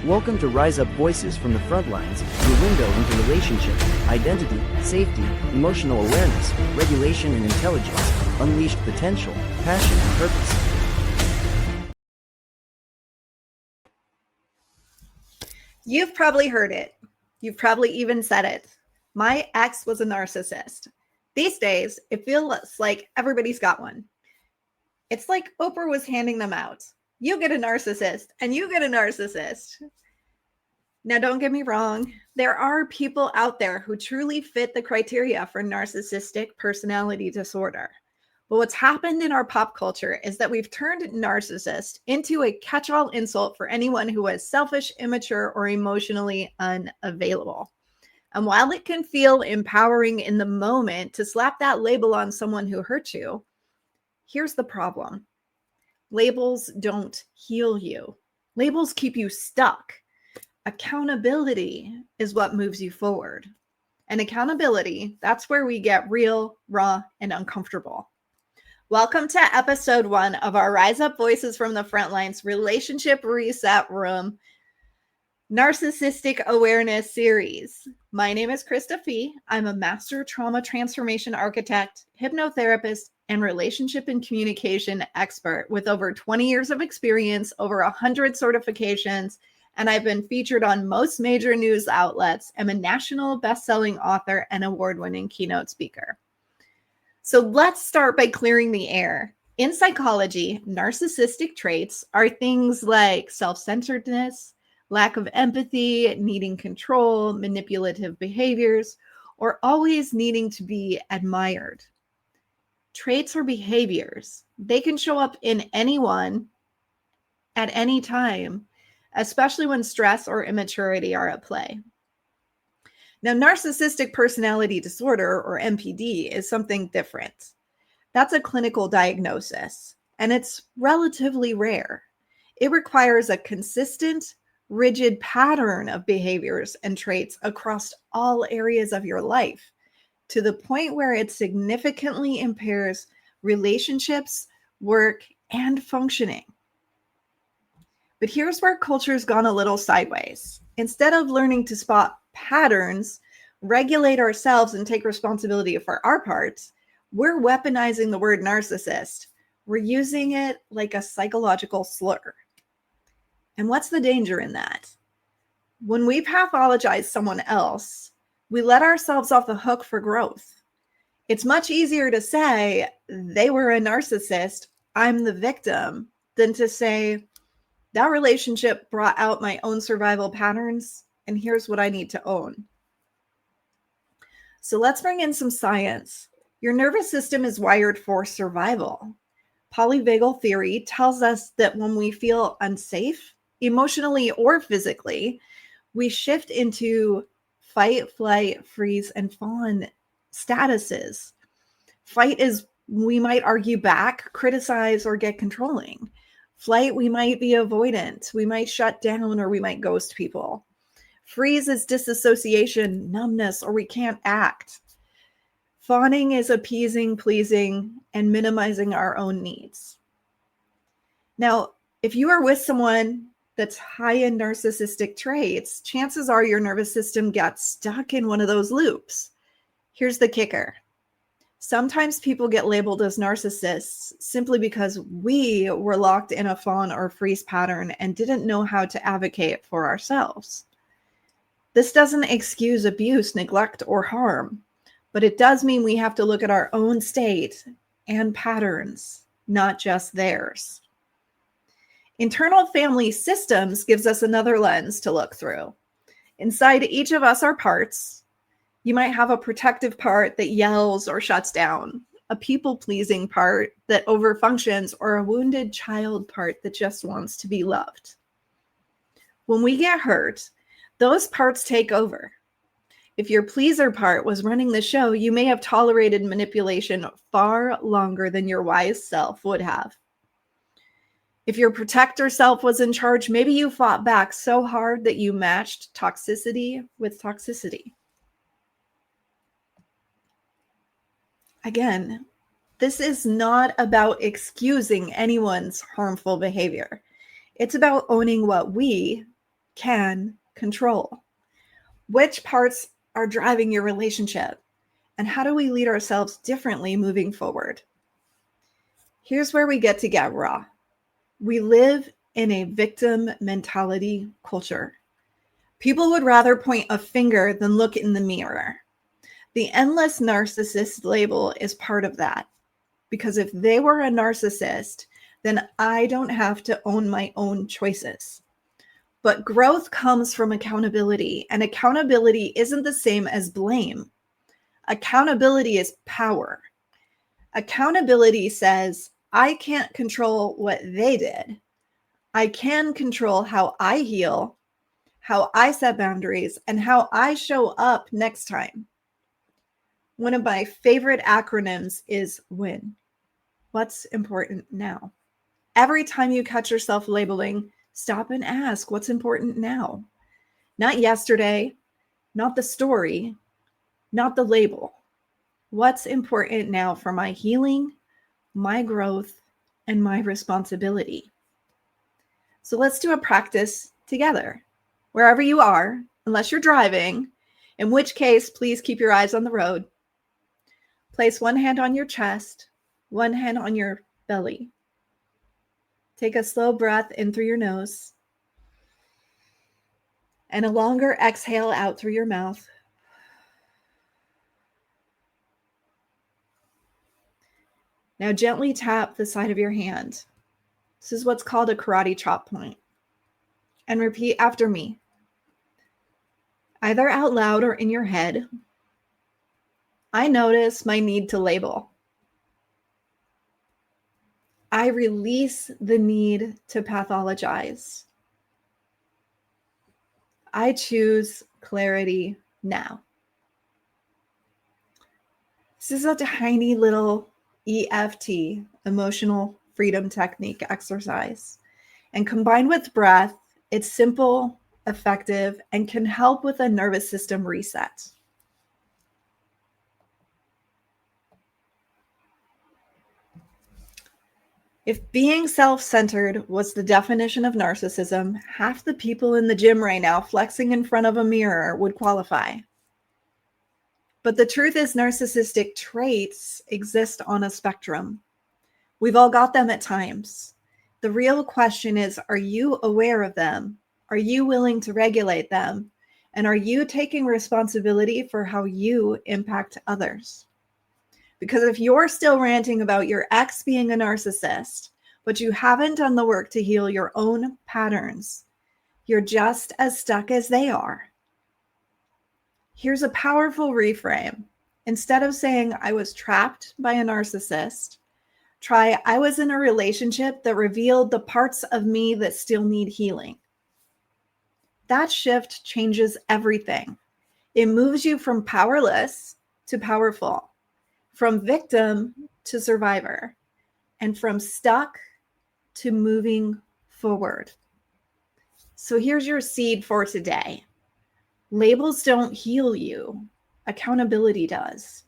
Welcome to Rise Up Voices from the Front Lines, your window into relationships, identity, safety, emotional awareness, regulation and intelligence, unleashed potential, passion and purpose. You've probably heard it. You've probably even said it. My ex was a narcissist. These days, it feels like everybody's got one. It's like Oprah was handing them out. You get a narcissist and you get a narcissist. Now, don't get me wrong. There are people out there who truly fit the criteria for narcissistic personality disorder. But what's happened in our pop culture is that we've turned narcissist into a catch-all insult for anyone who is selfish, immature, or emotionally unavailable. And while it can feel empowering in the moment to slap that label on someone who hurt you, here's the problem. Labels don't heal you. Labels keep you stuck. Accountability is what moves you forward. And accountability, that's where we get real, raw, and uncomfortable. Welcome to episode 1 of our Rise Up Voices from the Frontlines Relationship Reset Room Narcissistic Awareness Series. My name is Krista Fee. I'm a master trauma transformation architect, hypnotherapist, and relationship and communication expert with over 20 years of experience, over 100 certifications, and I've been featured on most major news outlets. I'm a national best-selling author and award-winning keynote speaker. So let's start by clearing the air. In psychology, narcissistic traits are things like self-centeredness, lack of empathy, needing control, manipulative behaviors, or always needing to be admired. Traits or behaviors, they can show up in anyone at any time, especially when stress or immaturity are at play. Now, narcissistic personality disorder, or NPD, is something different. That's a clinical diagnosis, and it's relatively rare. It requires a consistent, rigid pattern of behaviors and traits across all areas of your life, to the point where it significantly impairs relationships, work, and functioning. But here's where culture's gone a little sideways. Instead of learning to spot patterns, regulate ourselves, and take responsibility for our parts, we're weaponizing the word narcissist. We're using it like a psychological slur. And what's the danger in that? When we pathologize someone else, we let ourselves off the hook for growth. It's much easier to say, they were a narcissist, I'm the victim, than to say, that relationship brought out my own survival patterns, and here's what I need to own. So let's bring in some science. Your nervous system is wired for survival. Polyvagal theory tells us that when we feel unsafe, emotionally or physically, we shift into fight, flight, freeze, and fawn statuses. Fight is we might argue back, criticize, or get controlling. Flight, we might be avoidant, we might shut down, or we might ghost people. Freeze is disassociation, numbness, or we can't act. Fawning is appeasing, pleasing, and minimizing our own needs. Now, if you are with someone that's high in narcissistic traits, chances are your nervous system gets stuck in one of those loops. Here's the kicker. Sometimes people get labeled as narcissists simply because we were locked in a fawn or freeze pattern and didn't know how to advocate for ourselves. This doesn't excuse abuse, neglect, or harm, but it does mean we have to look at our own state and patterns, not just theirs. Internal family systems gives us another lens to look through. Inside each of us are parts. You might have a protective part that yells or shuts down, a people-pleasing part that overfunctions, or a wounded child part that just wants to be loved. When we get hurt, those parts take over. If your pleaser part was running the show, you may have tolerated manipulation far longer than your wise self would have. If your protector self was in charge, maybe you fought back so hard that you matched toxicity with toxicity. Again, this is not about excusing anyone's harmful behavior. It's about owning what we, can control? Which parts are driving your relationship? And how do we lead ourselves differently moving forward? Here's where we get raw. We live in a victim mentality culture. People would rather point a finger than look in the mirror. The endless narcissist label is part of that. Because if they were a narcissist, then I don't have to own my own choices. But growth comes from accountability, and accountability isn't the same as blame. Accountability is power. Accountability says, I can't control what they did. I can control how I heal, how I set boundaries, and how I show up next time. One of my favorite acronyms is WIN. What's important now? Every time you catch yourself labeling, stop and ask what's important now. Not yesterday, not the story, not the label. What's important now for my healing, my growth, and my responsibility? So let's do a practice together. Wherever you are, unless you're driving, in which case, please keep your eyes on the road. Place one hand on your chest, one hand on your belly. Take a slow breath in through your nose and a longer exhale out through your mouth. Now gently tap the side of your hand. This is what's called a karate chop point. And repeat after me, either out loud or in your head. I notice my need to label. I release the need to pathologize. I choose clarity now. This is a tiny little EFT, emotional freedom technique exercise. And combined with breath, it's simple, effective, and can help with a nervous system reset. If being self-centered was the definition of narcissism, half the people in the gym right now flexing in front of a mirror would qualify. But the truth is, narcissistic traits exist on a spectrum. We've all got them at times. The real question is, are you aware of them? Are you willing to regulate them? And are you taking responsibility for how you impact others? Because if you're still ranting about your ex being a narcissist, but you haven't done the work to heal your own patterns, you're just as stuck as they are. Here's a powerful reframe. Instead of saying, I was trapped by a narcissist, try, I was in a relationship that revealed the parts of me that still need healing. That shift changes everything. It moves you from powerless to powerful, from victim to survivor, and from stuck to moving forward. So here's your seed for today. Labels don't heal you. Accountability does.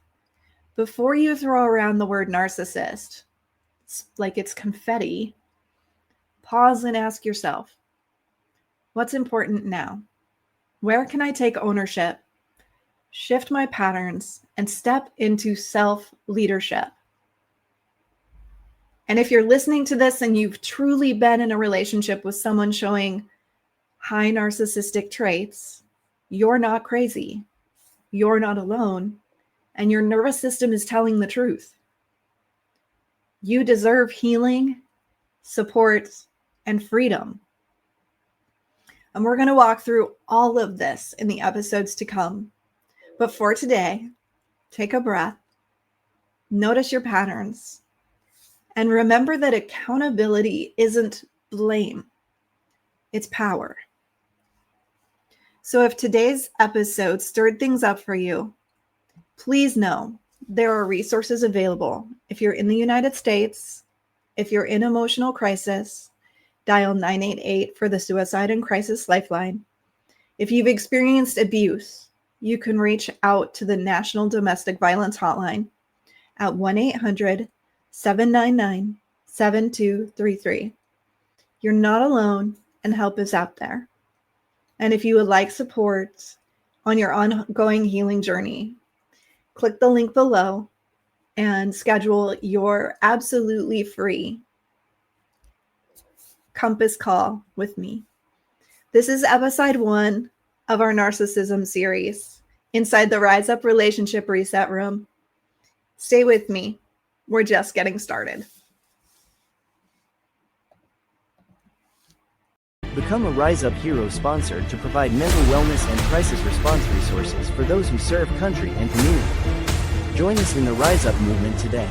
Before you throw around the word narcissist, like it's confetti, pause and ask yourself, what's important now? Where can I take ownership, shift my patterns, and step into self-leadership? And if you're listening to this and you've truly been in a relationship with someone showing high narcissistic traits, you're not crazy. You're not alone. And your nervous system is telling the truth. You deserve healing, support, and freedom. And we're going to walk through all of this in the episodes to come. But for today, take a breath, notice your patterns, and remember that accountability isn't blame, it's power. So if today's episode stirred things up for you, please know there are resources available. If you're in the United States, if you're in emotional crisis, dial 988 for the Suicide and Crisis Lifeline. If you've experienced abuse, you can reach out to the National Domestic Violence Hotline at 1-800-799-7233. You're not alone, and help is out there. And if you would like support on your ongoing healing journey, click the link below and schedule your absolutely free compass call with me. This is episode 1 of our Narcissism series inside the Rise Up Relationship Reset Room. Stay with me. We're just getting started. Become a Rise Up Hero sponsor to provide mental wellness and crisis response resources for those who serve country and community. Join us in the Rise Up movement today.